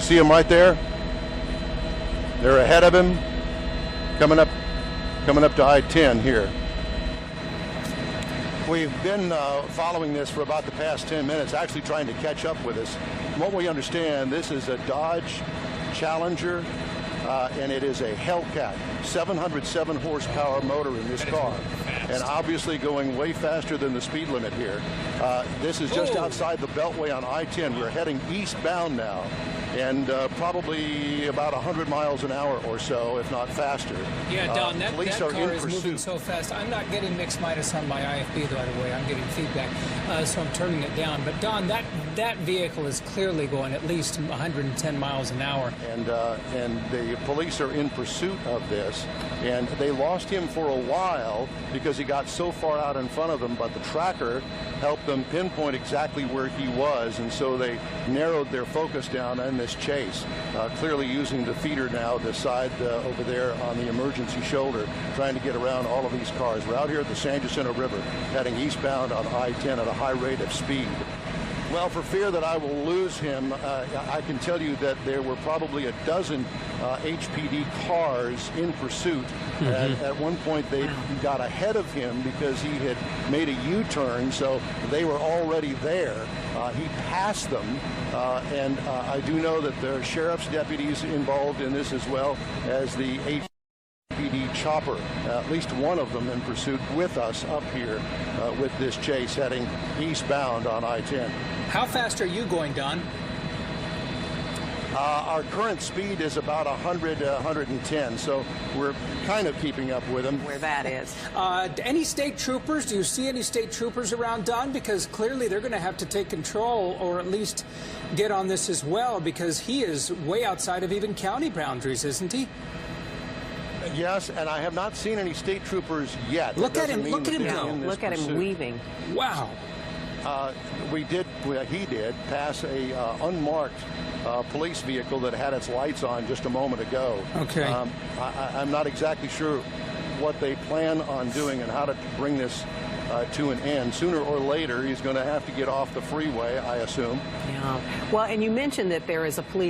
see them right there? They're ahead of him, coming up to I-10 here. We've been following this for about the past 10 minutes, actually trying to catch up with us. From what we understand, this is a Dodge Challenger, and it is a Hellcat, 707 horsepower motor in this car, and obviously going way faster than the speed limit here. This is just outside the Beltway on I-10. We're heading eastbound now, and probably about 100 miles an hour or so, if not faster. Yeah, Don, that car is pursuit. moving so fast. I'm not getting mixed minus on my IFB, by the way. I'm getting feedback, so I'm turning it down. But, Don, that vehicle is clearly going at least 110 miles an hour. And the police are in pursuit of this, and they lost him for a while because he got so far out in front of them, but the tracker helped them pinpoint exactly where he was, and so they narrowed their focus down in this chase, clearly using the feeder now to side over there on the emergency shoulder, trying to get around all of these cars. We're out here at the San Jacinto River, heading eastbound on I-10 at a high rate of speed. Well, for fear that I will lose him, I can tell you that there were probably a dozen HPD cars in pursuit. At one point, they got ahead of him because he had made a U-turn, so they were already there. He passed them, and I do know that there are sheriff's deputies involved in this as well as the HPD chopper, at least one of them in pursuit with us up here with this chase heading eastbound on I-10. How fast are you going, Don? Our current speed is about 100 to 110, so we're kind of keeping up with him. Where that is. Any state troopers? Do you see any state troopers around, Don? Because clearly they're going to have to take control or at least get on this as well, because he is way outside of even county boundaries, isn't he? Yes, and I have not seen any state troopers yet. Look at him go. Look at him weaving. Wow. He did pass a unmarked police vehicle that had its lights on just a moment ago. Okay. I'm not exactly sure what they plan on doing and how to bring this to an end. Sooner or later, he's going to have to get off the freeway, I assume. Yeah. Well, and you mentioned that there is a police